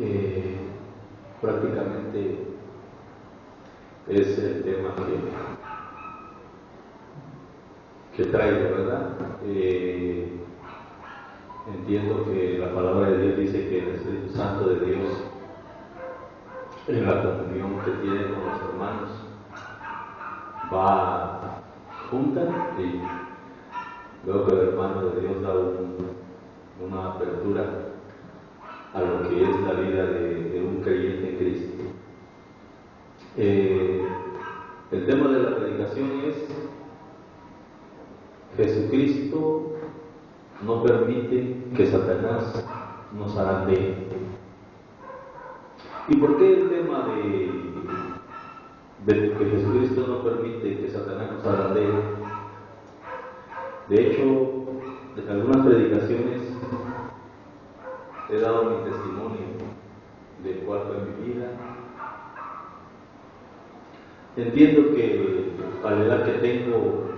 Eh, prácticamente es el tema que traigo, ¿verdad? Entiendo que la palabra de Dios dice que el Espíritu Santo de Dios, en la comunión que tiene con los hermanos, va junta, y veo que el hermano de Dios da una apertura a lo que es la vida de un creyente en Cristo. El tema de la predicación es: Jesucristo no permite que Satanás nos zarandee. ¿Y por qué el tema de que Jesucristo no permite que Satanás nos zarandee? De hecho, en algunas predicaciones he dado mi testimonio de cuál fue mi vida. Entiendo que a la edad que tengo,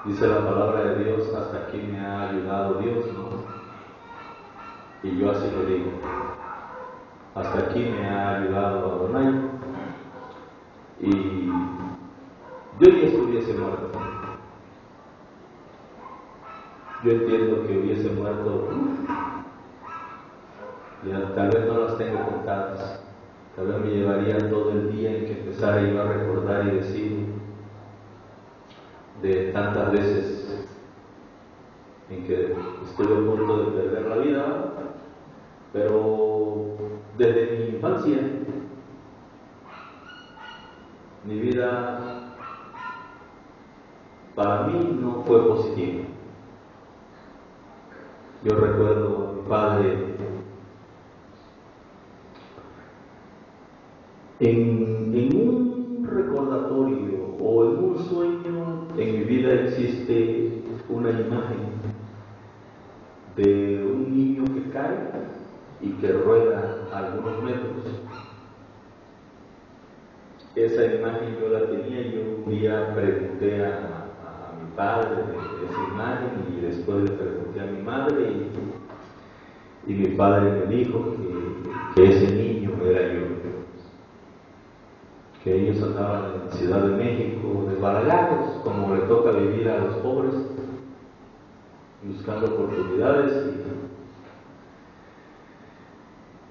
dice la palabra de Dios, hasta aquí me ha ayudado Dios, ¿no? Y yo así lo digo: hasta aquí me ha ayudado Adonai. Y yo ya estuviese muerto. Yo entiendo que hubiese muerto, ya tal vez no las tengo contadas. Tal vez me llevaría todo el día en que empezara yo a recordar y decir de tantas veces en que estuve a punto de perder la vida. Pero desde mi infancia, mi vida para mí no fue positiva. Yo recuerdo a mi padre en un recordatorio o en un sueño. En mi vida existe una imagen de un niño que cae y que rueda algunos metros. Esa imagen yo la tenía. Yo un día pregunté a mi padre de esa imagen, y después le pregunté a mi madre, y mi padre me dijo que ese niño era yo, que ellos andaban en Ciudad de México de balagazos, como le toca vivir a los pobres, buscando oportunidades,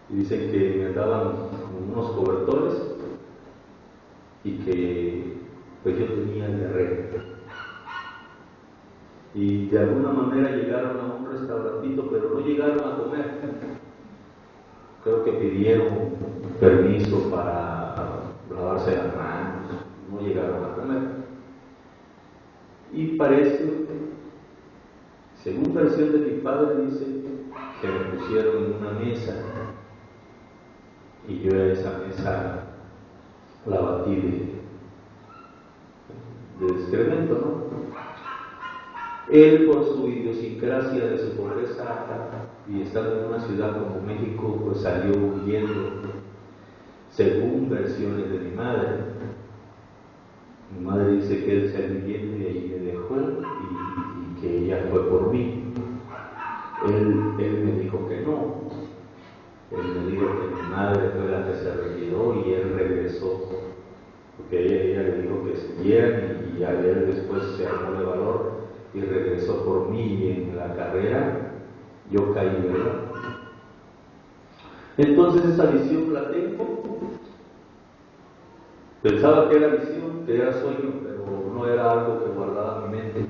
y dicen que me daban unos cobertores y que pues yo tenía diarrea. Y de alguna manera llegaron a un restaurantito, pero no llegaron a comer. Creo que pidieron permiso para lavarse las manos, no llegaron a comer. Y parece, según versión de mi padre, dice que me pusieron en una mesa, y yo a esa mesa la batí de excremento, ¿no? Él, por su idiosincrasia de su pobreza y estando en una ciudad como México, pues salió huyendo, según versiones de mi madre. Mi madre dice que él salió huyendo y ahí me dejó, y que ella fue por mí. Él me dijo que no. Él me dijo que mi madre fue la que se retiró y él regresó, porque ella le dijo que siguieran, y él después se armó de valor y regresó por mí. Y en la carrera yo caí, ¿verdad? Entonces esa visión la tengo. Pensaba que era visión, que era sueño, pero no era algo que guardaba mi mente.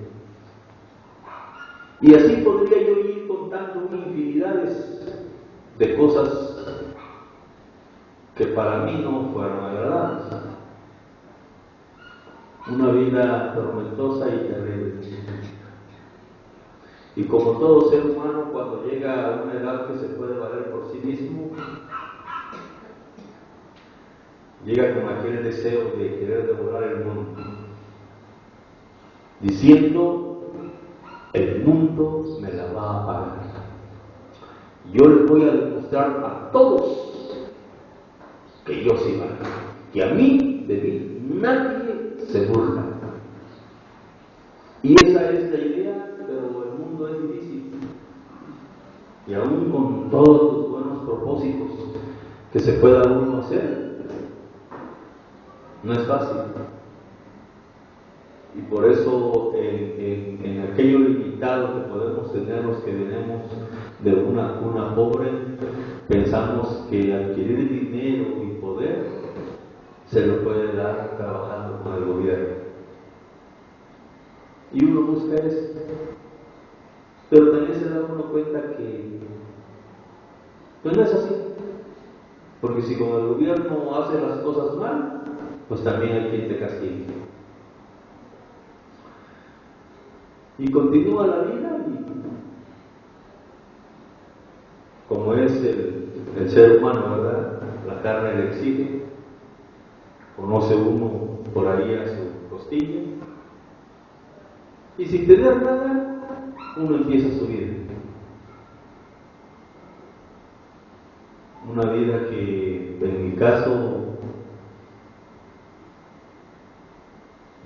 Y así podría yo ir contando infinidades de cosas que para mí no fueron agradables. Una vida tormentosa y terrible. Y como todo ser humano, cuando llega a una edad que se puede valer por sí mismo, llega con aquel deseo de querer devorar el mundo, diciendo: el mundo me la va a pagar. Yo les voy a demostrar a todos que yo sí valgo, que a mí, de mí, nadie se burla. Y esa es la idea, pero el mundo es difícil. Y aún con todos tus buenos propósitos que se pueda uno hacer. No es fácil. Y por eso en aquello limitado que podemos tener los que venimos de una cuna pobre, pensamos que adquirir dinero y poder se lo puede dar trabajando con el gobierno. Y uno busca eso. Pero también se da uno cuenta que pues no es así. Porque si con el gobierno hace las cosas mal, pues también hay quien te castigue. Y continúa la vida y como es el ser humano, ¿verdad? La carne le exige, conoce uno por ahí a su costilla y sin tener nada, uno empieza su vida. Una vida que en mi caso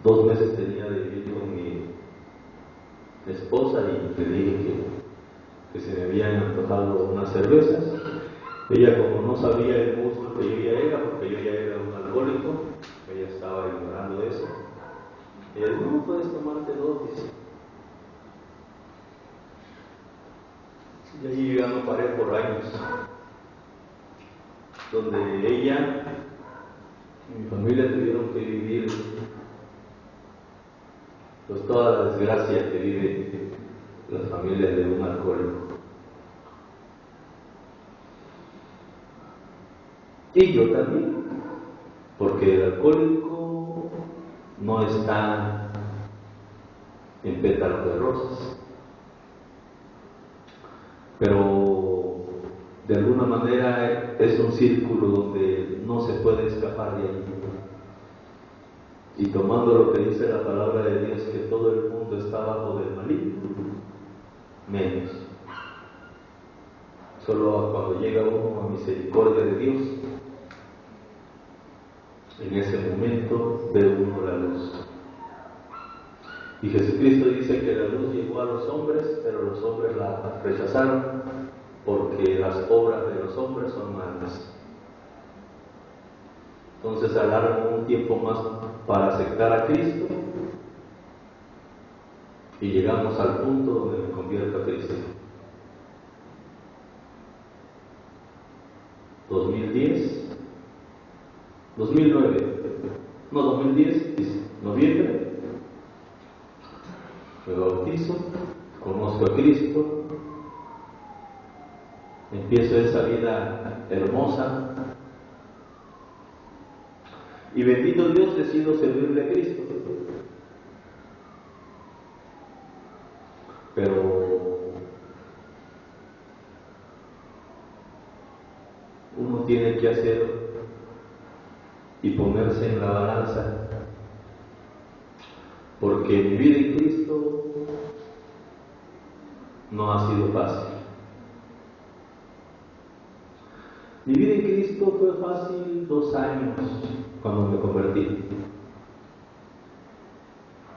2 meses tenía de vivir con mi esposa y le dije que se me habían antojado unas cervezas. Ella, como no sabía el gusto que yo ya era, porque yo ya era un alcohólico, ella estaba ignorando eso. Ella dijo, no, puedes tomarte 2, dice. Y allí yo ya no paré por años, donde ella y mi familia tuvieron que vivir pues toda la desgracia que viven las familias de un alcohólico. Y yo también, porque el alcohólico no está en pétalos de rosas, pero de alguna manera es un círculo donde no se puede escapar de ahí. Y tomando lo que dice la palabra de Dios, que todo el mundo está bajo del maligno, menos. Solo cuando llega uno a misericordia de Dios, en ese momento ve uno la luz. Y Jesucristo dice que la luz llegó a los hombres, pero los hombres la rechazaron, porque las obras de los hombres son malas. Entonces alargan un tiempo más para aceptar a Cristo y llegamos al punto donde me convierto a Cristo. 2010, noviembre, me bautizo, conozco a Cristo, empiezo esa vida hermosa y bendito Dios decido servirle a Cristo. Pero uno tiene que hacer y ponerse en la balanza, porque mi vida en Cristo no ha sido fácil. Mi vida en Cristo fue fácil 2 años cuando me convertí.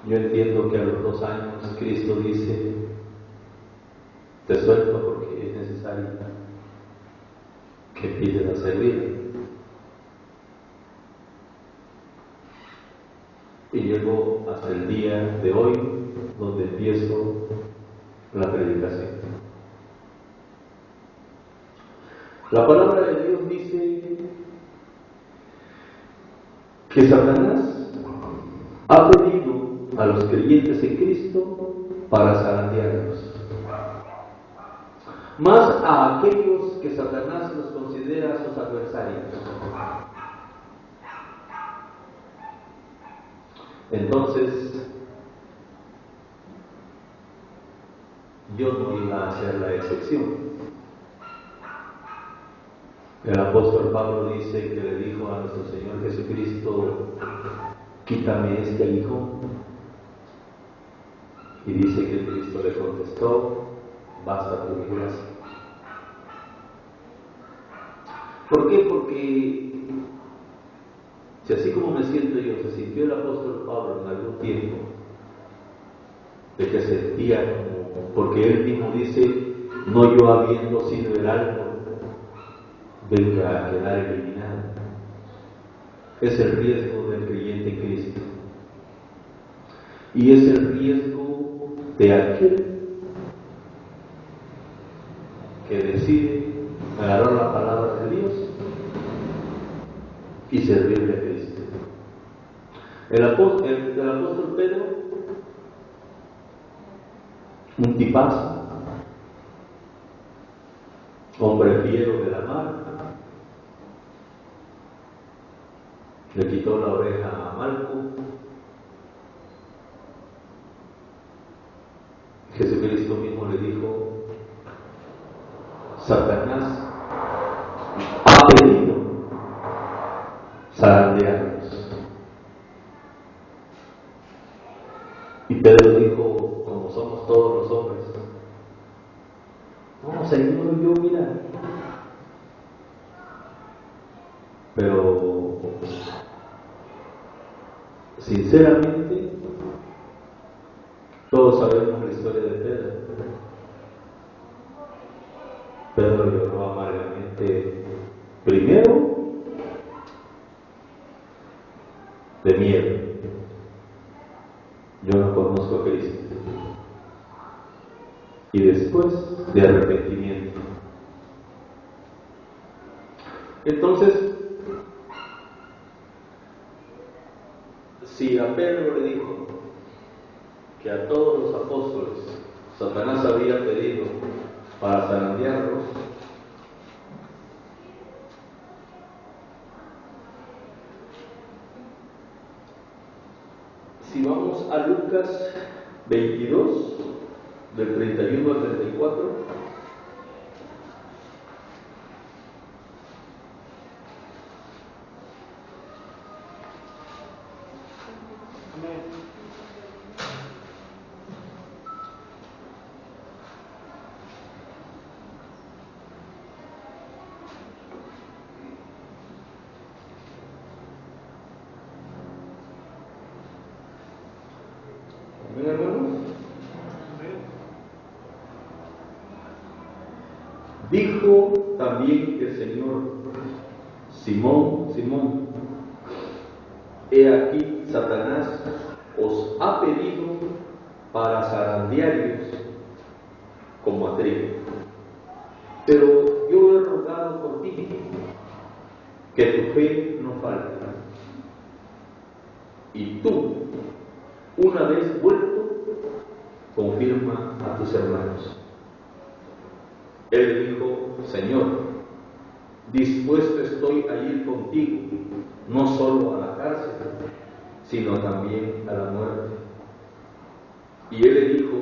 Yo entiendo que a los 2 años Cristo dice, te suelto porque es necesario que empieces a servir. Y llego hasta el día de hoy, donde empiezo la predicación. La palabra de Dios dice que Satanás ha pedido a los creyentes en Cristo para zarandearlos, más a aquellos que Satanás los considera sus adversarios. Entonces, yo no iba a hacer la excepción. El apóstol Pablo dice que le dijo a nuestro Señor Jesucristo, quítame este aguijón. Y dice que Cristo le contestó, basta tu mi gracia. ¿Por qué? Porque si así como me siento yo, se sintió el apóstol Pablo en algún tiempo, de que sentía como, porque él mismo dice, no yo habiendo sido el alto, venga a quedar eliminada. Es el riesgo del creyente en Cristo. Y es el riesgo de aquel que decide agarrar la palabra de Dios y servirle a Cristo. El apóstol Pedro, un tipazo, hombre fiero de la mar, le quitó la oreja a Malco. Jesucristo mismo le dijo: Satanás ha pedido zarandearnos. Y Pedro dijo, como somos todos los hombres: no, Señor, yo mira. Pero sinceramente, todos sabemos la historia de Pedro. Pedro lloró amargamente, primero de miedo. Yo no conozco a Cristo. Y después de arrepentimiento. Entonces, si a Pedro le dijo que a todos los apóstoles Satanás había pedido para zarandearlos, si vamos a Lucas 22, del 31 al 34, dijo también el Señor: Simón, Simón, he aquí Satanás os ha pedido para zarandearos como a trigo, pero yo he rogado por ti que tu fe no falte, y tú, una vez vuelto, confirma a tus hermanos. Él dijo: Señor, dispuesto estoy a ir contigo, no solo a la cárcel, sino también a la muerte. Y él le dijo: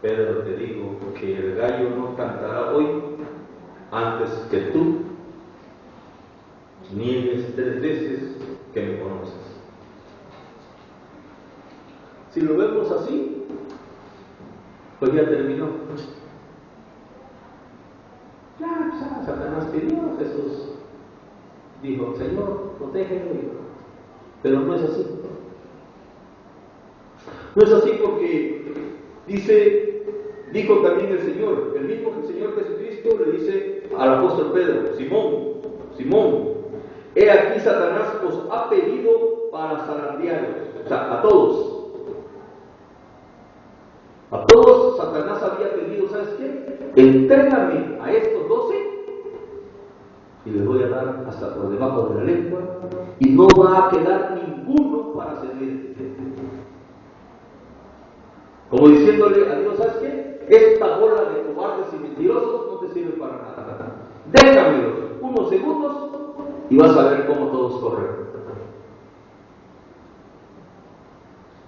Pedro, te digo que el gallo no cantará hoy antes que tú niegues 3 veces que me conoces. Si lo vemos así, pues ya terminó. Ya, Satanás pidió, Jesús dijo: Señor, protégeme. Pero no es así. No es así porque dijo también el Señor, el mismo Señor Jesucristo le dice al apóstol Pedro: Simón, Simón, he aquí Satanás os ha pedido para zarandearos. O sea, a todos. A todos Satanás había pedido, ¿sabes qué? Entrégame a estos 12 y les voy a dar hasta por debajo de la lengua y no va a quedar ninguno para servirte. Como diciéndole a Dios: ¿sabes qué? Esta bola de cobardes y mentirosos no te sirve para nada. Déjamelos unos segundos y vas a ver cómo todos corren.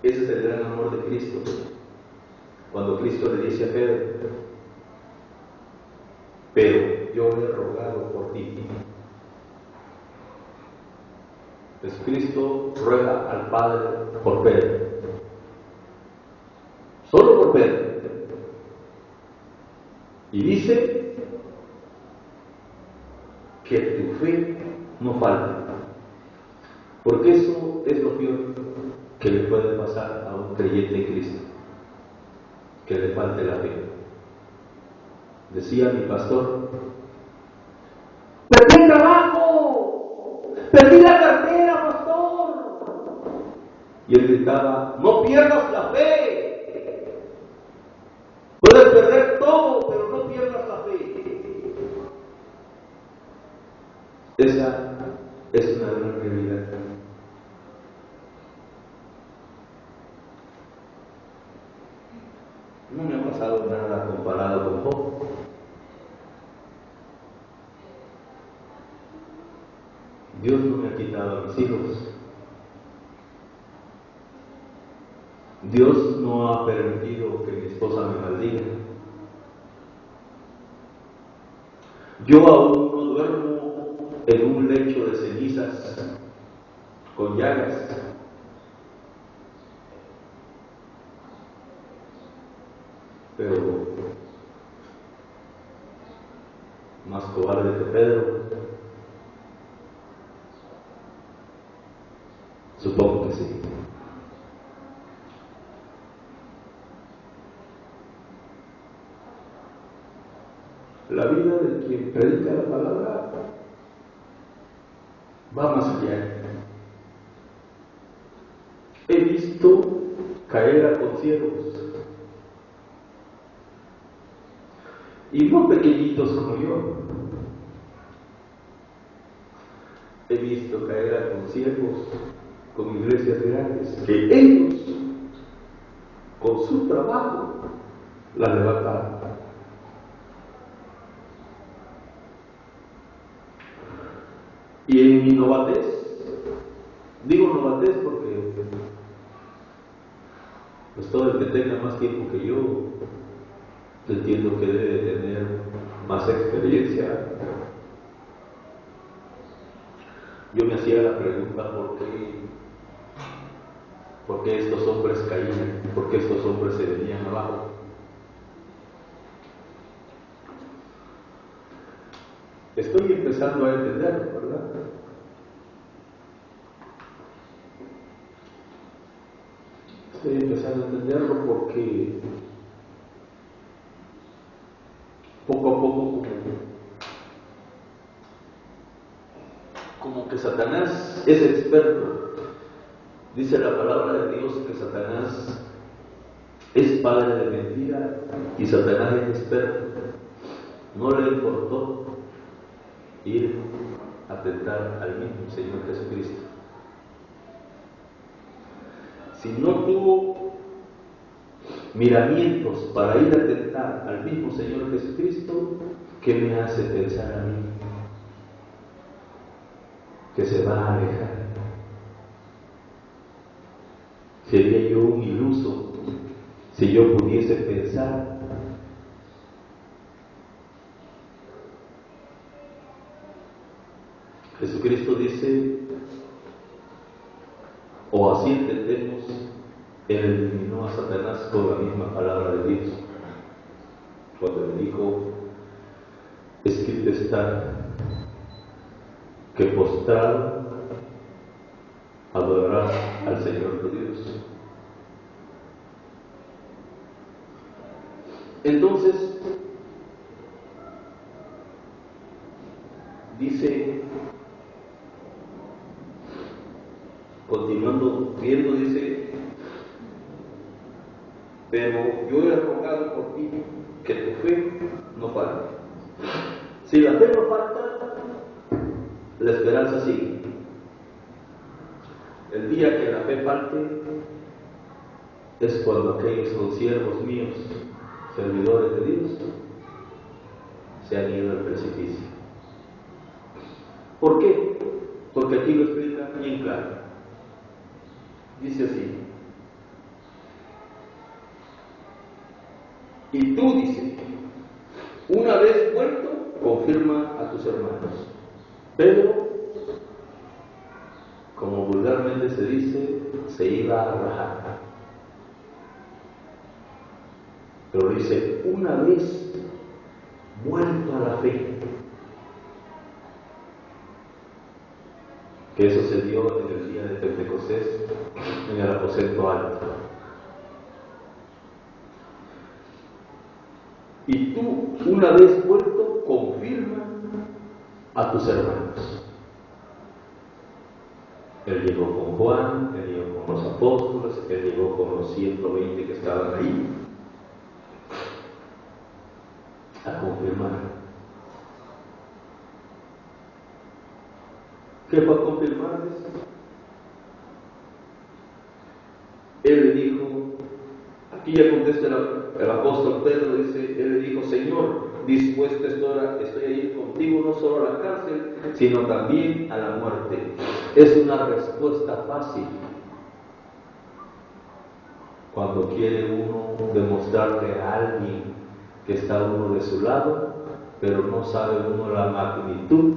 Ese es el gran amor de Cristo. Cuando Cristo le dice a Pedro: pero yo he rogado por ti. Pues Cristo ruega al Padre por Pedro. Solo por Pedro. Y dice que tu fe no falte. Porque eso es lo peor que le puede pasar a un creyente en Cristo. Que le falte la fe. Decía mi pastor Y él gritaba: no pierdas la fe. Puedes perder todo, pero no pierdas la fe. Esa es una gran realidad. No me ha pasado nada comparado con Job. Dios no me ha quitado a mis hijos. Dios no ha permitido que mi esposa me maldiga. Yo aún no duermo en un lecho de cenizas con llagas. Pero más cobarde que Pedro, supongo que sí. La vida de quien predica la palabra va más allá. He visto caer a conciervos, y no pequeñitos como yo. He visto caer a conciervos con iglesias grandes, que ellos, con su trabajo, la levantaron. Y en mi novatez, digo novatez porque pues todo el que tenga más tiempo que yo, entiendo que debe tener más experiencia. Yo me hacía la pregunta: ¿por qué estos hombres caían? ¿Por qué estos hombres se venían abajo? Estoy empezando a entenderlo, ¿verdad? Estoy empezando a entenderlo porque poco a poco como que Satanás es experto. Dice la palabra de Dios que Satanás es padre de mentira y Satanás es experto. No le importó ir a tentar al mismo Señor Jesucristo. Si no tuvo miramientos para ir a tentar al mismo Señor Jesucristo, ¿qué me hace pensar a mí que se va a alejar? Sería yo un iluso si yo pudiese pensar Jesucristo dice, o así entendemos, Él eliminó a Satanás con la misma palabra de Dios, cuando le dijo: escrito está que postrado adorarás al Señor tu Dios. Entonces, dice, continuando viendo, dice: pero yo he rogado por ti que tu fe no falte. Si la fe no falta, la esperanza sigue. El día que la fe falte es cuando aquellos consiervos míos, servidores de Dios, se han ido al precipicio. ¿Por qué? Porque aquí lo explica bien claro. Dice así: y tú, dice, una vez vuelto, confirma a tus hermanos. Pedro, como vulgarmente se dice, se iba a rajar. Pero dice: una vez vuelto a la fe. Que eso se dio en el día de Pentecostés, en el aposento alto. Y tú, una vez vuelto, confirma a tus hermanos. Él llegó con Juan, él llegó con los apóstoles, él llegó con los 120 que estaban ahí a confirmar. ¿Qué fue a confirmarles? Él le dijo, aquí ya contesta el apóstol Pedro, dice, él le dijo, Señor, dispuesto estoy a ir contigo no solo a la cárcel, sino también a la muerte. Es una respuesta fácil cuando quiere uno demostrarle a alguien que está uno de su lado, pero no sabe uno la magnitud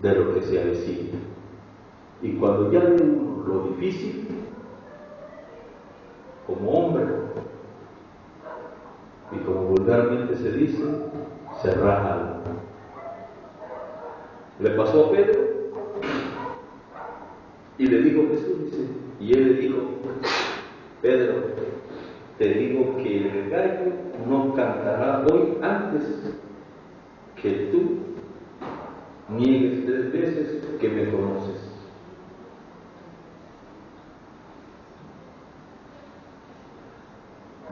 de lo que se avecina. Y cuando ya ve uno lo difícil, como hombre, y como vulgarmente se dice, se raja. Le pasó a Pedro y le dijo Jesús, dice, y él le dijo, Pedro, te digo que el gallo no cantará hoy antes que tú niegues 3 veces que me conoces.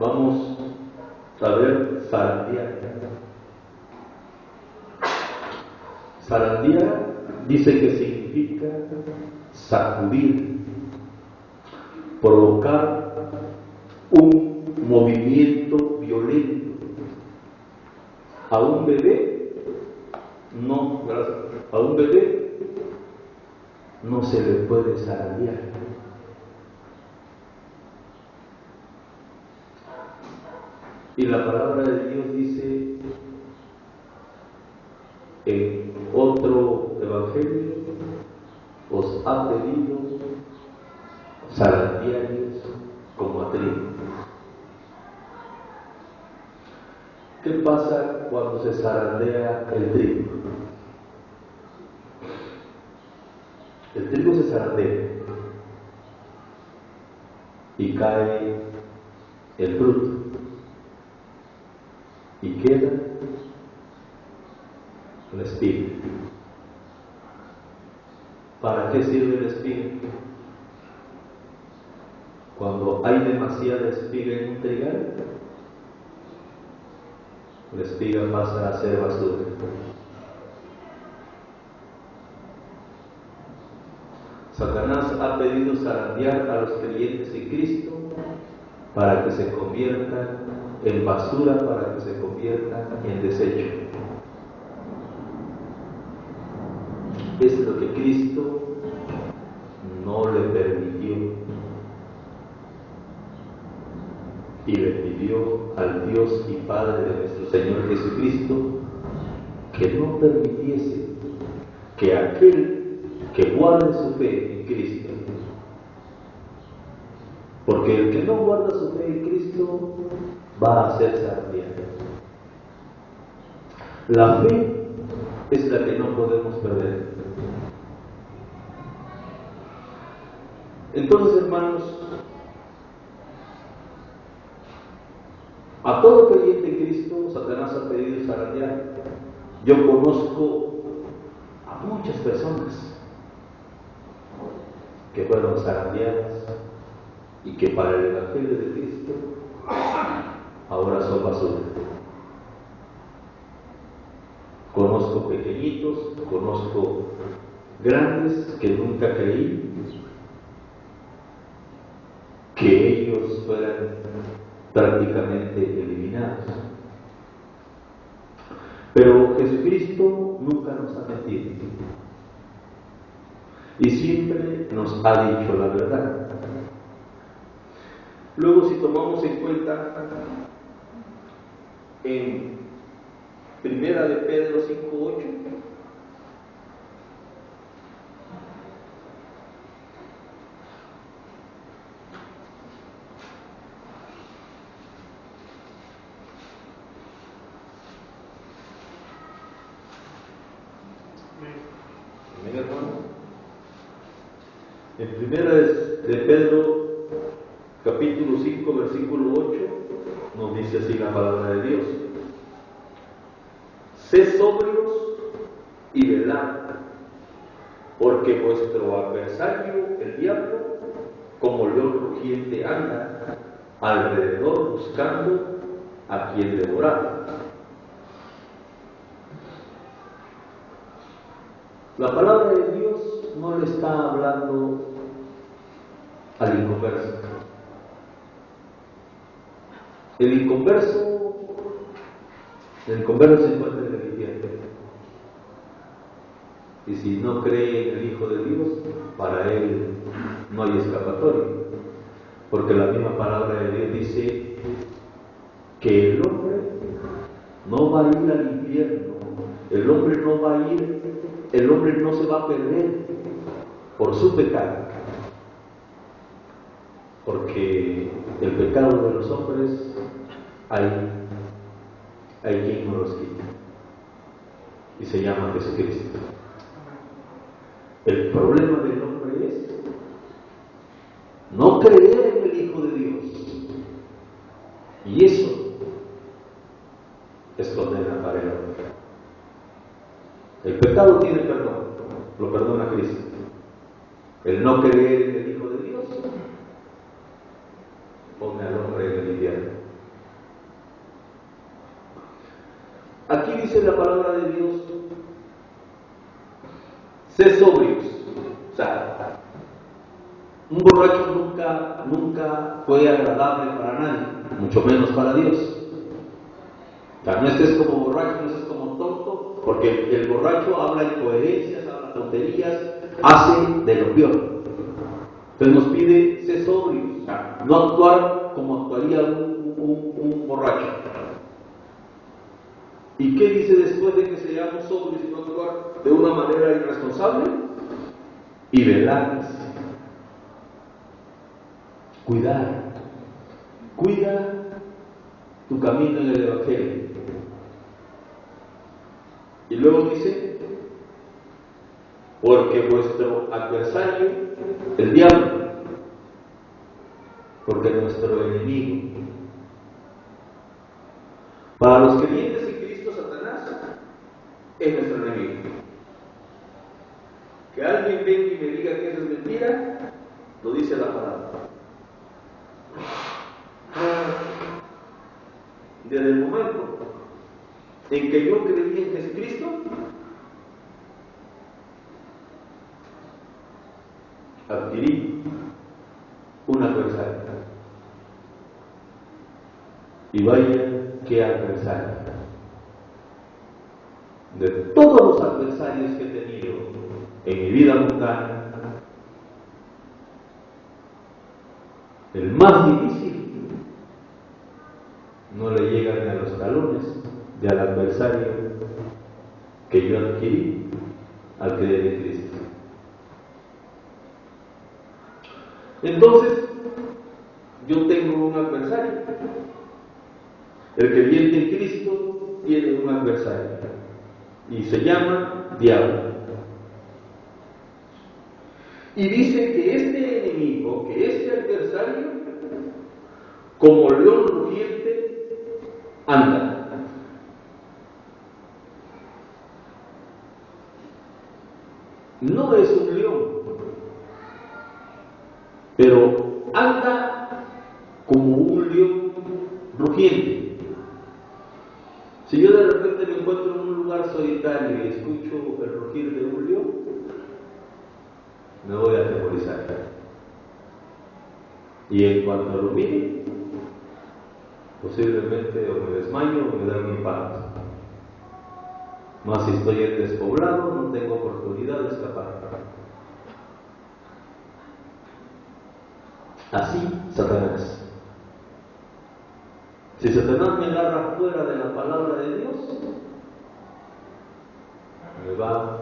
Vamos a ver zarandear. Zarandear dice que significa sacudir, provocar un movimiento violento. A un bebé, no, gracias, a un bebé no se le puede zarandear. Y la palabra de Dios dice en otro evangelio, os ha pedido zarandearos como a trigo. ¿Qué pasa cuando se zarandea el trigo? El trigo se zarandea y cae el fruto y queda la espiga. ¿Para qué sirve la espiga? Cuando hay demasiada espiga en un trigal, la espiga pasa a ser basura. Satanás ha pedido zarandear a los creyentes en Cristo para que se conviertan en basura, para que se conviertan en desecho. Es lo que Cristo no le permitió y le pidió al Dios y Padre de nuestro Señor Jesucristo que no permitiese que aquel que guarde su fe en Cristo, porque el que no guarda su fe en Cristo va a ser zarandeado. La fe es la que no podemos perder. Entonces, hermanos, a todo creyente en Cristo, Satanás ha pedido zarandear. Yo conozco a muchas personas que fueron zarandeadas y que para el Evangelio de Cristo ahora son basura. Conozco pequeñitos, conozco grandes que nunca creí que ellos fueran prácticamente eliminados. Pero Jesucristo nunca nos ha mentido y siempre nos ha dicho la verdad. Luego, si tomamos en cuenta en Primera de Pedro 5:8, en Primera de Pedro capítulo 5 versículo 8 nos dice así la palabra de Dios: sed sobrios y velad, porque porque vuestro adversario, el diablo, como león rugiente anda alrededor buscando a quien devorar. La palabra de Dios no le está hablando al inconverso. El inconverso se encuentra en el infierno. Y si no cree en el Hijo de Dios, para él no hay escapatoria. Porque la misma palabra de Dios dice que el hombre no va a ir al infierno, el hombre no se va a perder por su pecado. Porque el pecado de los hombres hay quien no los quita. Y se llama Jesucristo. El problema del hombre es no creer en el Hijo de Dios. Y eso es condena para el hombre. El pecado tiene perdón, lo perdona Cristo. El no creer en el Hijo de Dios pone al hombre en el infierno. Aquí dice la palabra de Dios: sed sobrios. O sea, un borracho nunca fue agradable para nadie, mucho menos para Dios. O sea, no estés como borracho, no estés como tonto, porque el borracho habla incoherencias, habla tonterías, hace de lo peor. Entonces nos pide ser sobrios, o sea, no actuar como actuaría un borracho. ¿Y qué dice después de que seamos sobrios y no actuar de una manera irresponsable? Y velar. Cuida tu camino en el Evangelio. Y luego dice: porque vuestro adversario, el diablo, porque nuestro enemigo. Para los creyentes en Cristo, Satanás es nuestro enemigo. Que alguien venga y me diga que eso es mentira, lo dice la palabra. Desde el momento en que yo creí en Jesucristo, adquirí un adversario. Y vaya que adversario. De todos los adversarios que he tenido en mi vida mundana, el más difícil no le llega ni a los talones del adversario que yo adquirí al creer en Cristo. Entonces, yo tengo un adversario. El creyente en Cristo tiene un adversario y se llama diablo. Y dice que este enemigo, que este adversario, como león rugiente, anda. No es un león, pero anda como un león rugiente. Si yo de repente me encuentro en un lugar solitario y escucho el rugir de un león, me voy a atemorizar. Y en cuanto lo mire, posiblemente o me desmayo o me da un impacto. Más si estoy en despoblado, no tengo oportunidad de escapar. Así Satanás. Si Satanás me agarra fuera de la palabra de Dios, me va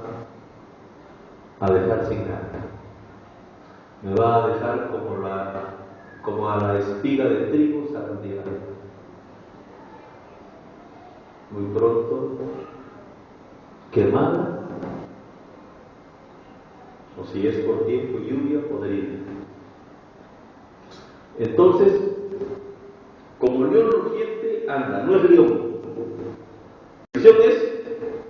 a dejar sin nada. Me va a dejar como a la espiga de trigo sandía. Muy pronto, quemada, o si es por tiempo y lluvia, podrida. Entonces, como león rugiente anda, no es león. La expresión es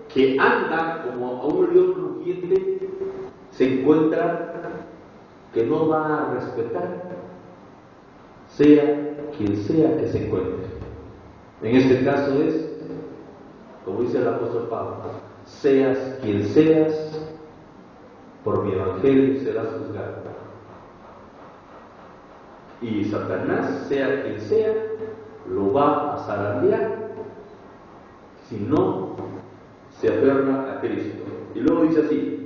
que anda como a un león rugiente se encuentra que no va a respetar, sea quien sea que se encuentre. En este caso es, como dice el apóstol Pablo, seas quien seas, por mi evangelio serás juzgado. Y Satanás, sea quien sea, lo va a zarandear si no se aferra a Cristo. Y luego dice así: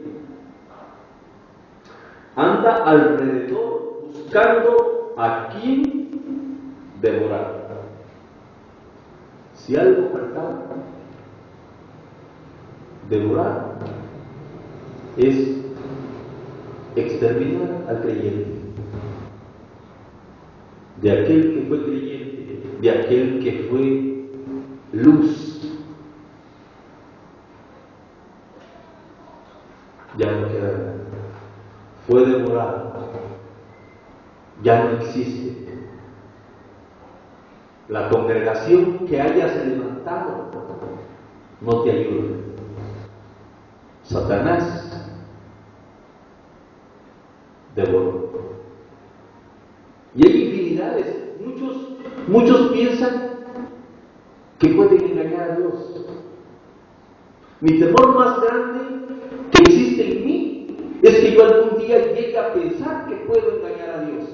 anda alrededor buscando a quien devorar. Si algo faltaba, devorar es exterminar al creyente, de aquel que fue creyente, de aquel que fue luz. Ya no queda nada. Fue devorado, ya no existe. La congregación que hayas levantado no te ayuda. Satanás devoró. Y hay infinidades. Muchos piensan que pueden engañar a Dios. Mi temor más grande que existe en mí es que yo algún día llegue a pensar que puedo engañar a Dios.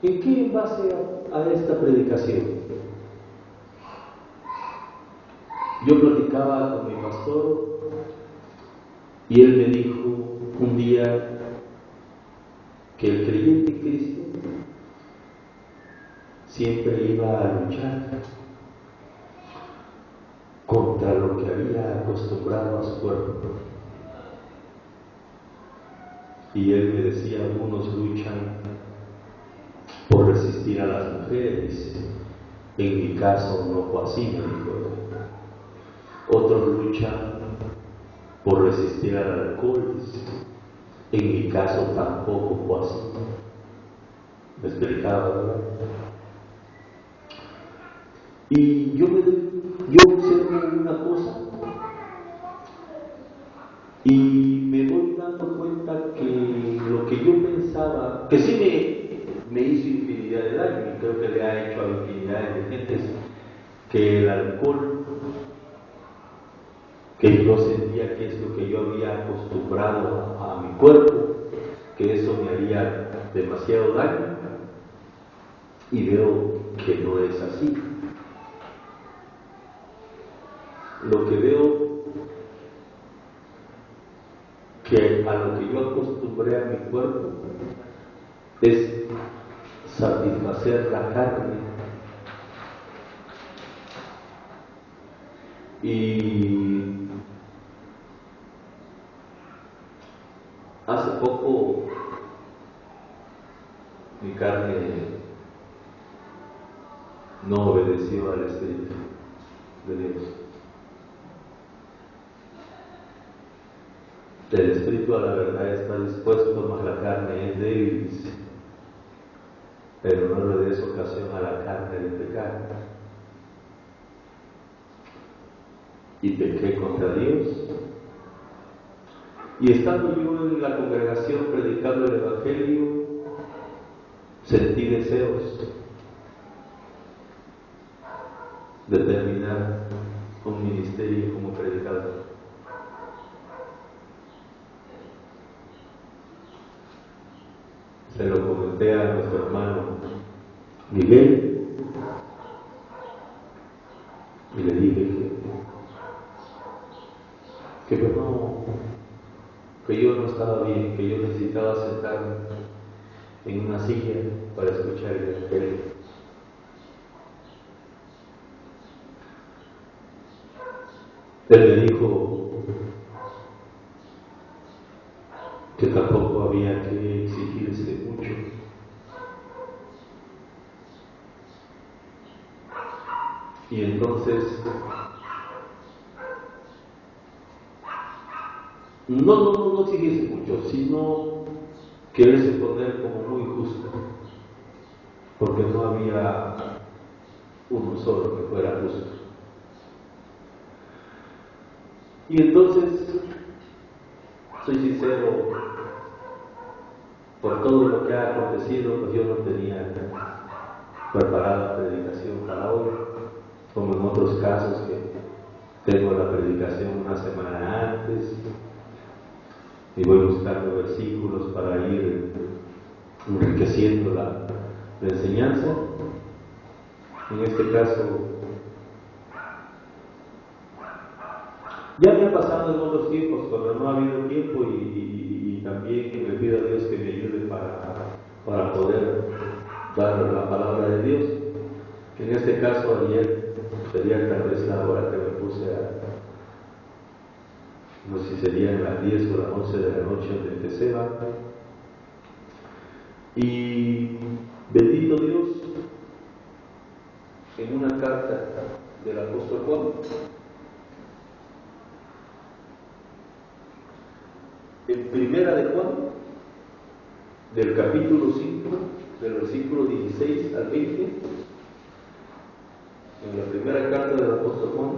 ¿En qué base a esta predicación? Yo platicaba con mi pastor y él me dijo un día que el creyente en Cristo siempre iba a luchar contra lo que había acostumbrado a su cuerpo. Y él me decía: algunos luchan por resistir a las mujeres. En mi caso no fue así, me dijo. Otros luchan por resistir al alcohol. En mi caso tampoco fue así. Me explicaba, ¿verdad? Y yo observo una cosa y me voy dando cuenta que lo que yo pensaba, que sí me hizo infinidad de daño, y creo que le ha hecho a infinidad de gentes, que el alcohol, que yo sentía que es lo que yo había acostumbrado a mi cuerpo, que eso me haría demasiado daño, y veo que no es así. Lo que veo que a lo que yo acostumbré a mi cuerpo es satisfacer la carne. Y hace poco mi carne no obedeció al Espíritu de Dios. El Espíritu a la verdad está dispuesto, mas la carne es débil, pero no le des ocasión a la carne de pecar. Y pequé contra Dios. Y estando yo en la congregación predicando el Evangelio, sentí deseos de terminar un ministerio como predicador. Se lo comenté a nuestro hermano Miguel y le dije que yo no estaba bien, que yo necesitaba sentarme en una silla para escuchar el Evangelio. Él me dijo que tampoco había que exigirse mucho. Y entonces, no exigirse mucho, sino quererse poner como muy justo, porque no había uno solo que fuera justo. Y entonces, soy sincero, por todo lo que ha acontecido, pues yo no tenía preparada predicación para hoy, como en otros casos que tengo la predicación una semana antes y voy buscando versículos para ir enriqueciendo la enseñanza. En este caso, ya me ha pasado en otros tiempos cuando no ha habido tiempo y también le pido a Dios que me ayude para poder dar la palabra de Dios. En este caso, ayer sería tal vez la hora que me puse no sé si serían las 10 o las 11 de la noche donde empecé, y bendito Dios, en una carta del apóstol Juan, en primera de Juan, del capítulo 5, del versículo 16 al 20, en la primera carta del apóstol Juan,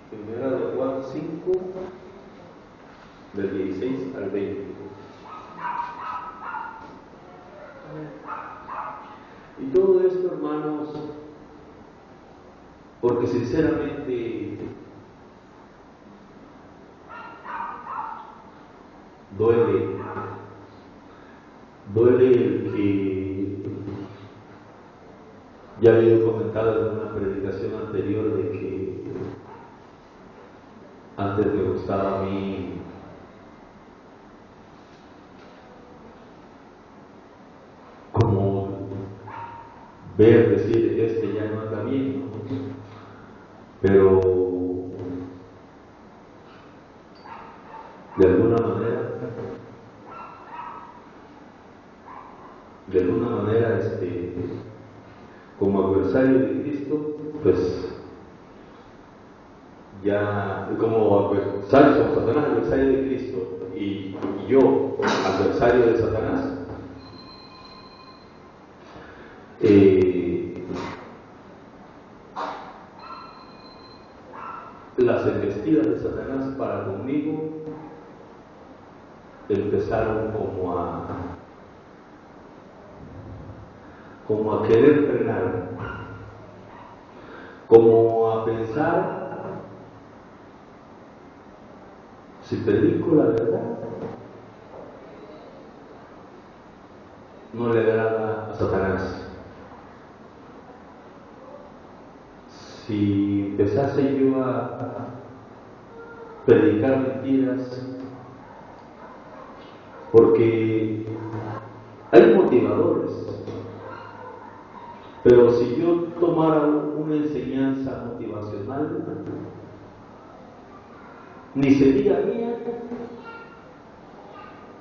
primera de Juan 5, del 16 al 20. Y todo esto, hermanos, porque sinceramente duele el que ya había comentado en una predicación anterior de que antes me gustaba a mí como decir, este ya no anda bien, ¿no? Pero de alguna manera, como adversario de Cristo, pues ya, como adversario, como Satanás adversario de Cristo y yo adversario de Satanás, las embestidas de Satanás para conmigo empezaron como a querer frenar, como a pensar, si predico la verdad, no le agrada a Satanás. Si empezase yo a predicar mentiras, porque hay motivadores, pero si yo tomara una enseñanza motivacional, ni sería mía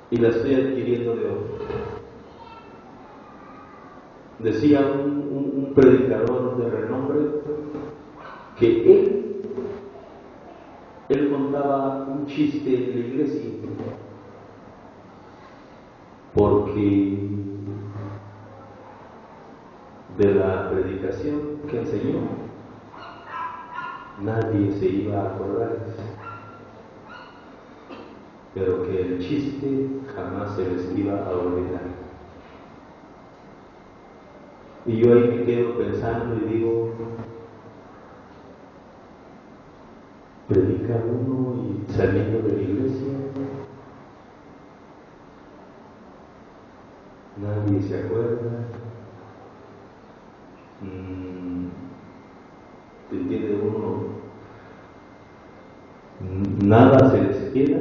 y la estoy adquiriendo de otro. Decía un predicador de renombre que él contaba un chiste en la iglesia porque de la predicación que enseñó nadie se iba a acordar, pero que el chiste jamás se les iba a olvidar. Y yo ahí me quedo pensando y digo, predica uno y saliendo de la iglesia nadie se acuerda, entiende uno, nada se les queda,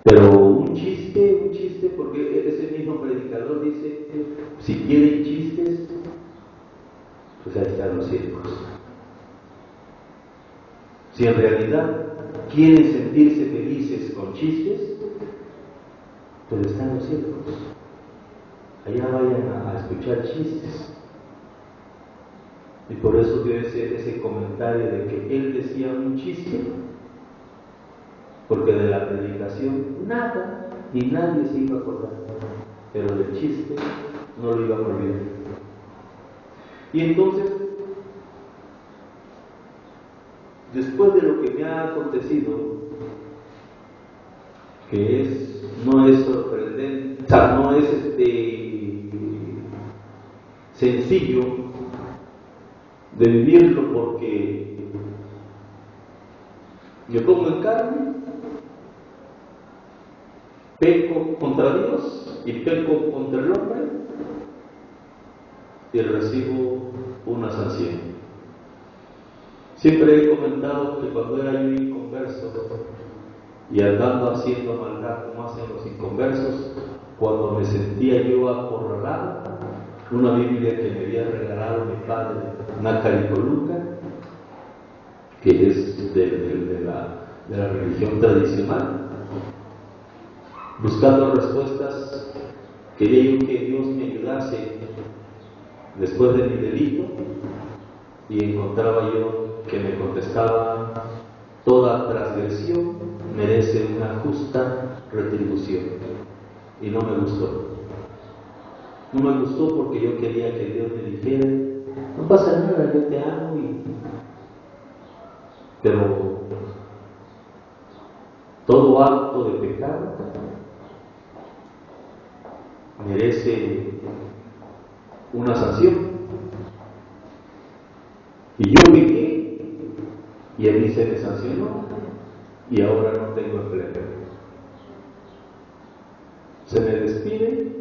pero un chiste, porque ese mismo predicador dice, si quieren chistes, pues ahí están los circos. Si en realidad quieren sentirse felices con chistes, Pero están los circos. Allá vayan a escuchar chistes. Y por eso dio ese comentario de que él decía un chiste, porque de la predicación nada y nadie se iba a acordar, pero del chiste no lo iba a olvidar. Y entonces, después de lo que me ha acontecido, que no es sorprendente, o sea, no es sencillo de vivirlo, porque yo pongo en carne, peco contra Dios y peco contra el hombre y recibo una sanción. Siempre he comentado que cuando era yo inconverso y andando haciendo maldad como hacen los inconversos, cuando me sentía yo acorralado, una Biblia que me había regalado mi padre, Nácar y Coluca, que es de la religión tradicional, buscando respuestas, quería yo que Dios me ayudase después de mi delito, y encontraba yo que me contestaba: toda transgresión merece una justa retribución. Y no me gustó. No me gustó porque yo quería que Dios me dijera: no pasa nada, yo te amo. Pero todo acto de pecado merece una sanción. Y yo pequé y a mí se me sancionó y ahora no tengo empleo. Se me despide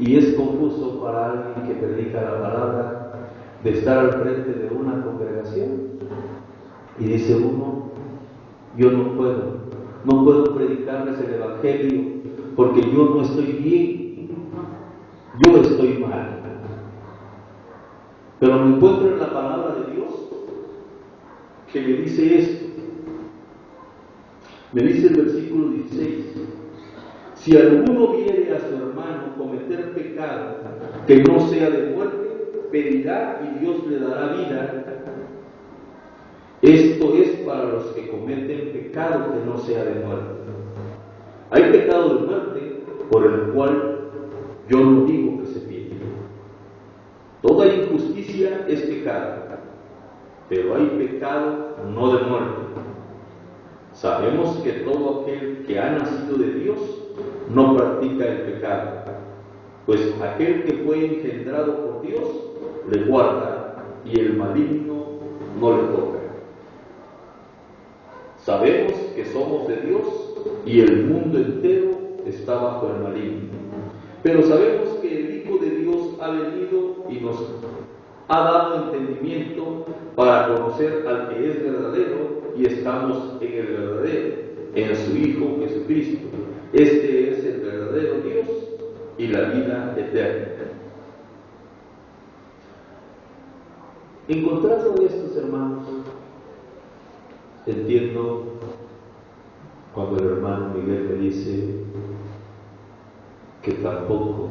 y es confuso para alguien que predica la palabra de estar al frente de una congregación y dice uno: yo no puedo predicarles el evangelio porque yo no estoy bien, yo estoy mal. Pero me encuentro en la palabra de Dios que me dice esto. Me dice el versículo 16: si alguno viere a su hermano cometer pecado que no sea de muerte, pedirá y Dios le dará vida. Esto es para los que cometen pecado que no sea de muerte. Hay pecado de muerte por el cual yo no digo que se pierda. Toda injusticia es pecado, pero hay pecado no de muerte. Sabemos que todo aquel que ha nacido de Dios no practica el pecado, pues aquel que fue engendrado por Dios le guarda y el maligno no le toca. Sabemos que somos de Dios y el mundo entero está bajo el maligno. Pero sabemos que el Hijo de Dios ha venido y nos ha dado entendimiento para conocer al que es verdadero, y estamos en el verdadero, en su Hijo Jesucristo. Este es el verdadero Dios y la vida eterna. Encontrando estos hermanos, entiendo cuando el hermano Miguel me dice que tampoco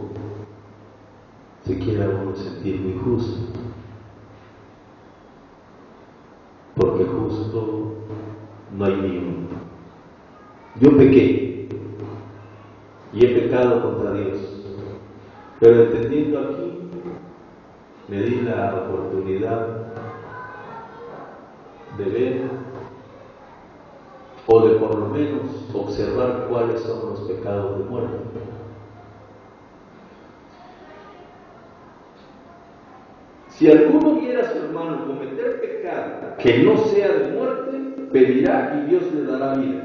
se quiera uno sentir muy justo, porque justo no hay ni uno. Yo pequé y he pecado contra Dios, pero entendiendo aquí me di la oportunidad de ver, o de por lo menos observar cuáles son los pecados de muerte. Si alguno viera a su hermano cometer pecado que no sea de muerte, pedirá y Dios le dará vida.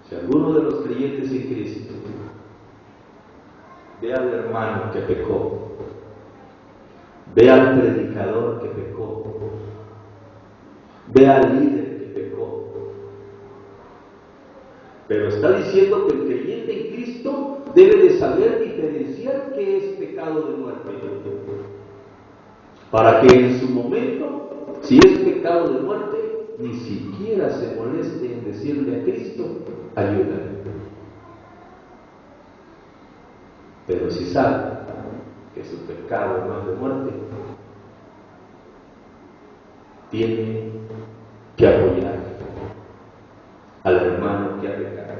Si alguno de los creyentes en Cristo ve al hermano que pecó, ve al predicador que pecó, ve al líder que pecó, pero está diciendo que el creyente en Cristo debe de saber diferenciar qué es pecado de muerte, para que en su momento, si es pecado de muerte, ni siquiera se moleste en decirle a Cristo ayúdale. Pero si sabe que su pecado no es de muerte, tiene que apoyar al hermano que ha pecado.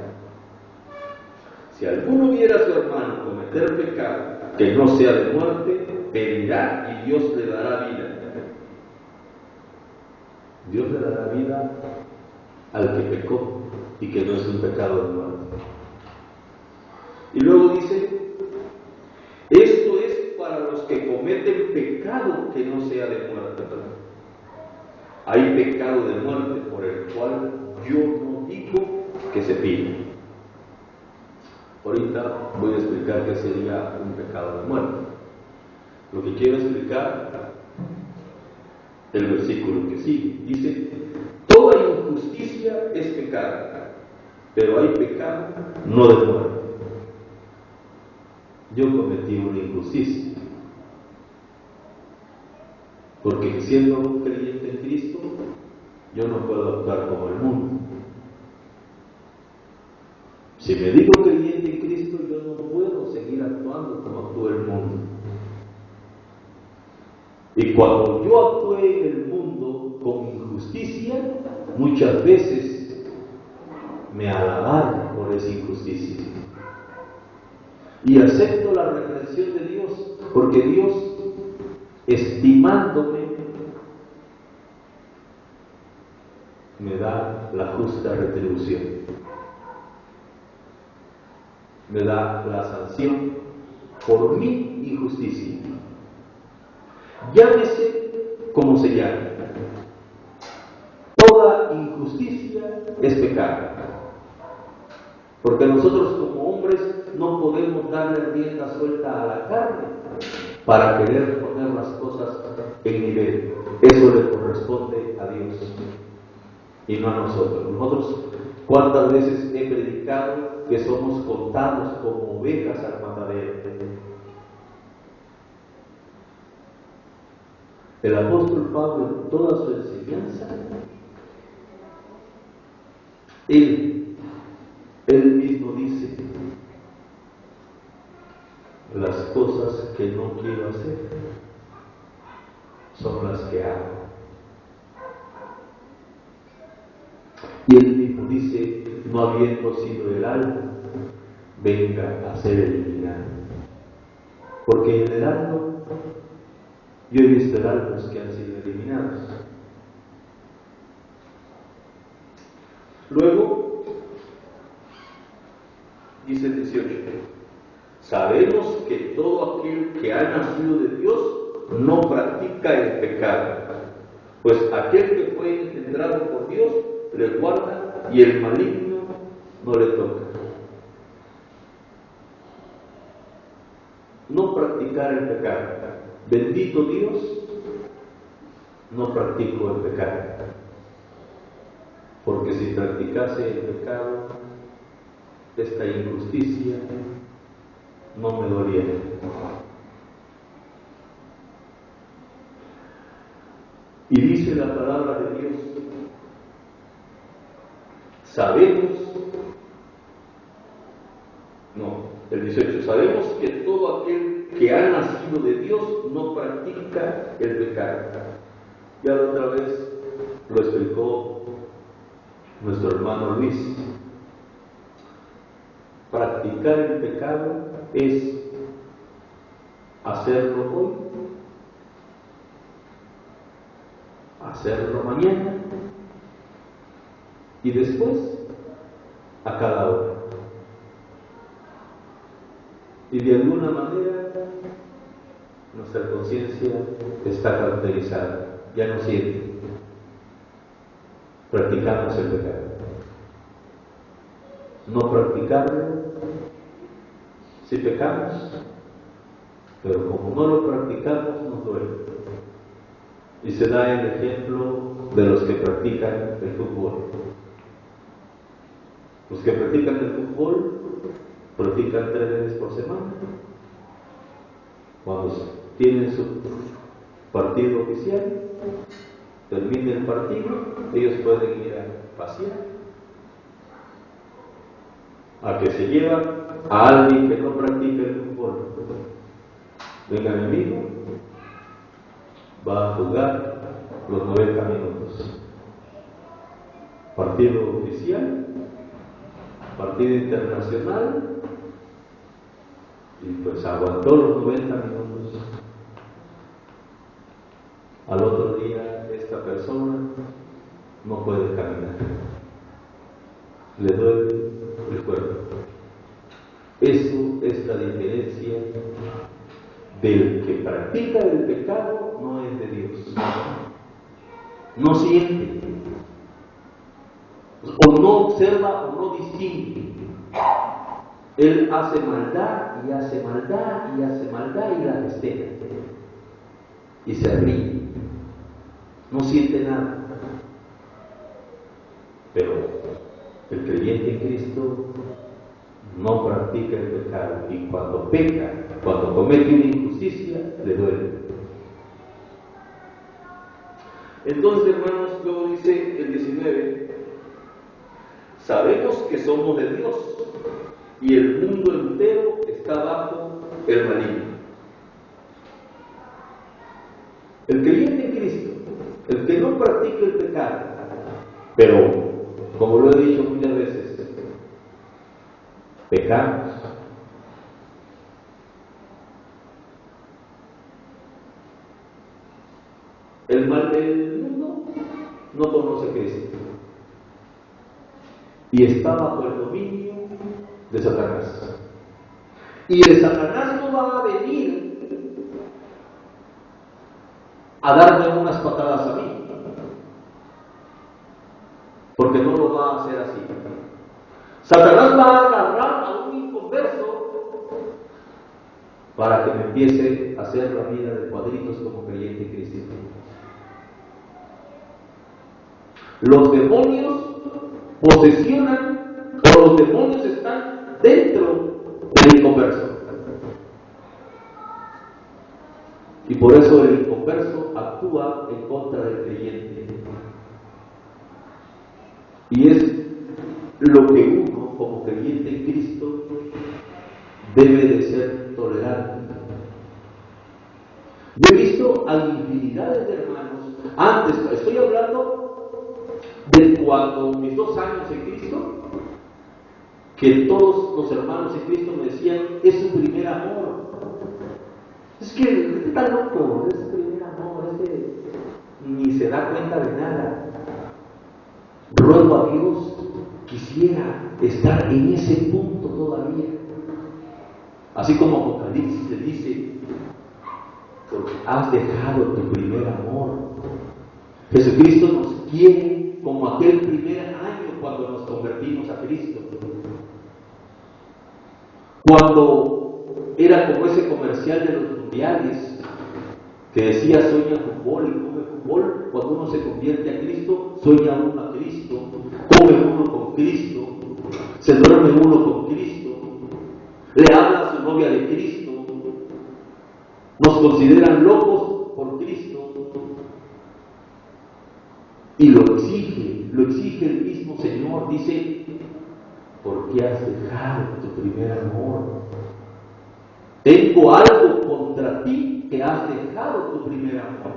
Si alguno viera a su hermano cometer pecado que no sea de muerte, pedirá y Dios le dará vida. Dios le dará vida al que pecó y que no es un pecado de muerte. Y luego dice, esto es para los que cometen pecado que no sea de muerte. Hay pecado de muerte por el cual yo no digo que se pida. Ahorita voy a explicar qué sería un pecado de muerte. Lo que quiero explicar, el versículo que sigue, dice, toda injusticia es pecado, pero hay pecado no de muerte. Yo cometí una injusticia, porque siendo un creyente en Cristo, yo no puedo actuar como el mundo. Si me digo creyente en Cristo, yo no puedo seguir actuando como actúa el mundo. Y cuando yo actué en el mundo con injusticia, muchas veces me alabaron por esa injusticia. Y acepto la reprensión de Dios, porque Dios, estimándome, me da la justa retribución. Me da la sanción por mi injusticia. Llámese como se llame. Toda injusticia es pecado. Porque nosotros como hombres no podemos darle rienda suelta a la carne para querer poner las cosas en nivel. Eso le corresponde a Dios y no a nosotros. Nosotros, ¿cuántas veces he predicado que somos contados como ovejas al matadero? El apóstol Pablo, en toda su enseñanza, él mismo dice, las cosas que no quiero hacer son las que hago. Y él mismo dice, no habiendo sido el alma, venga a ser eliminado. Porque en el alma, yo he visto almas que han sido eliminados. Luego, dice el 18, sabemos que todo aquel que ha nacido de Dios no practica el pecado, pues aquel que fue engendrado por Dios le guarda y el maligno no le toca. No practicar el pecado. Bendito Dios, no practico el pecado. Porque si practicase el pecado, esta injusticia no me doliera. Y dice la palabra de Dios, el 18, sabemos que todo aquel que ha nacido de Dios no practica el pecado. Ya la otra vez lo explicó nuestro hermano Luis. Practicar el pecado es hacerlo hoy, hacerlo mañana y después a cada hora. Y de alguna manera nuestra conciencia está caracterizada, ya no siente. Practicamos el pecado. No practicarlo, si pecamos, pero como no lo practicamos, nos duele. Y se da el ejemplo de los que practican el fútbol. Los que practican el fútbol practican 3 veces por semana. Cuando tienen su partido oficial, termina el partido, ellos pueden ir a pasear. a que se lleva a alguien que no practica el fútbol. Venga mi amigo, va a jugar los 90 minutos. Partido oficial, partido internacional, y pues aguantó los 90 minutos. Al otro día esta persona no puede caminar, le duele el cuerpo. Eso es la diferencia del que practica el pecado, no es de Dios. No siente, o no observa, o no distingue. Él hace maldad y hace maldad y hace maldad y la festeja y se ríe, no siente nada. Pero el creyente en Cristo no practica el pecado, y cuando peca, cuando comete una injusticia, le duele. Entonces, hermanos, luego dice el 19, sabemos que somos de Dios y el mundo entero está bajo el maligno. El creyente en Cristo, el que no practica el pecado, pero como lo he dicho muchas veces, pecamos. El mal del mundo no conoce a Cristo y está bajo el dominio de Satanás. Y el Satanás no va a venir a darme unas patadas a mí, porque no lo va a hacer así. Satanás va a agarrar a un inconverso para que me empiece a hacer la vida de cuadritos como creyente cristiano. Los demonios posesionan, o los demonios están dentro del inconverso. Y por eso el inconverso actúa en contra del creyente. Y es lo que uno, como creyente en Cristo, debe de ser tolerante. Yo he visto a infinidades de hermanos, antes, estoy hablando de cuando mis 2 años en Cristo, que todos los hermanos en Cristo me decían, es su primer amor. Es que este está loco, es su primer amor, ni se da cuenta de nada. Ruego a Dios, quisiera estar en ese punto todavía. Así como Apocalipsis le dice, porque has dejado tu primer amor. Jesucristo nos quiere como aquel primer año cuando nos convertimos a Cristo. Cuando era como ese comercial de los mundiales que decía sueña fútbol y come fútbol, cuando uno se convierte a Cristo, sueña uno a Cristo, come uno con Cristo, se duerme uno con Cristo, le habla a su novia de Cristo, nos consideran locos por Cristo, y lo exige el mismo Señor. Dice, ¿por qué has dejado tu primer amor? Tengo algo contra ti, que has dejado tu primer amor.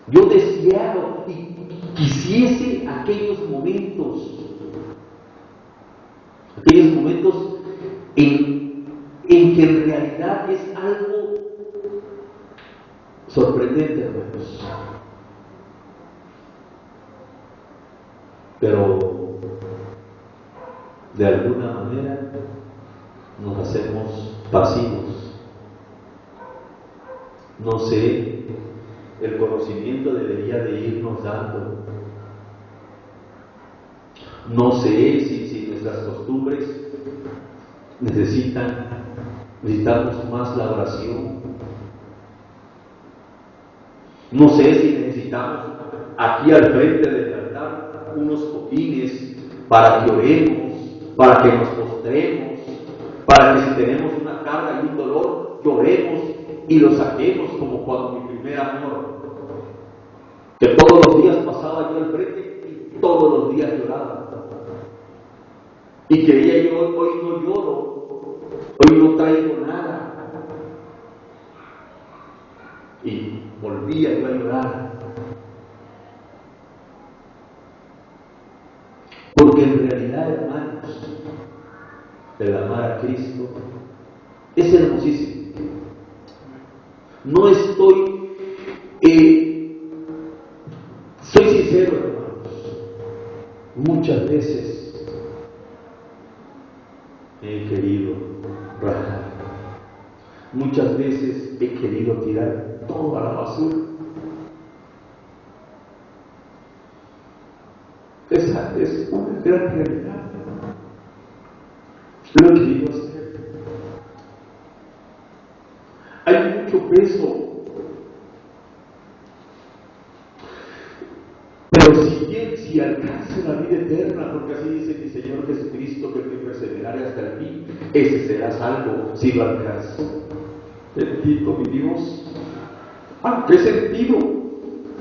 Yo deseaba y quisiese aquellos momentos en que en realidad es algo sorprendente, hermanos. Pero de alguna manera nos hacemos pasivos. No sé, el conocimiento debería de irnos dando. No sé si nuestras costumbres necesitamos más la oración. No sé si necesitamos aquí al frente del altar unos cojines para que oremos, para que nos postremos, para que si tenemos una carga y un dolor, lloremos y lo saquemos como cuando mi primer amor, que todos los días pasaba yo al frente y todos los días lloraba. Y creía yo, hoy no lloro, hoy no traigo nada. Y volvía yo a llorar. Porque en realidad, hermanos, el amar a Cristo es hermosísimo. No estoy, soy sincero, hermanos, muchas veces he querido rajar, muchas veces he querido tirar todo a la basura. Esa es una gran realidad. Lo he querido hacer. Hay mucho peso. Pero si alcance la vida eterna, porque así dice mi Señor Jesucristo, que el que perseverare hasta el fin, ese será salvo si lo alcanza. Bendito mi Dios. Aunque he sentido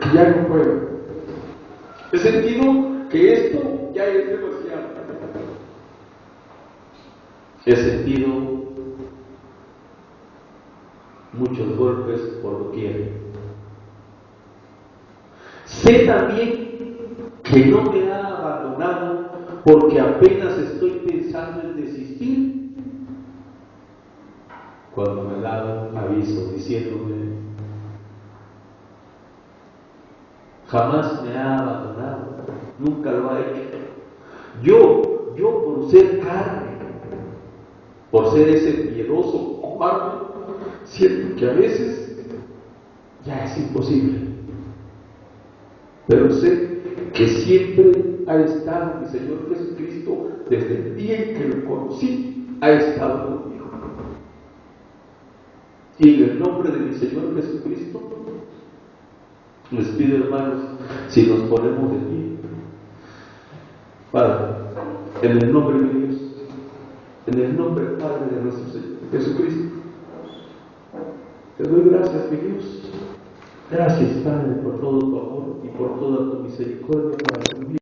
que ya no puedo. He sentido que esto ya es demasiado. He sentido muchos golpes por doquier. Sé también que no me ha abandonado porque apenas estoy pensando en desistir cuando me da un aviso diciéndome: jamás me ha abandonado, nunca lo ha hecho. Yo por ser carne, por ser ese miedoso cobarde, siento que a veces ya es imposible. Pero sé que siempre ha estado mi Señor Jesucristo, desde el día en que lo conocí, ha estado conmigo. Y en el nombre de mi Señor Jesucristo, les pido, hermanos, si nos ponemos de pie. Padre, en el nombre de Dios, en el nombre, Padre, de nuestro Señor Jesucristo, te doy gracias, mi Dios. Gracias, Padre, por todo tu amor y por toda tu misericordia para conmigo.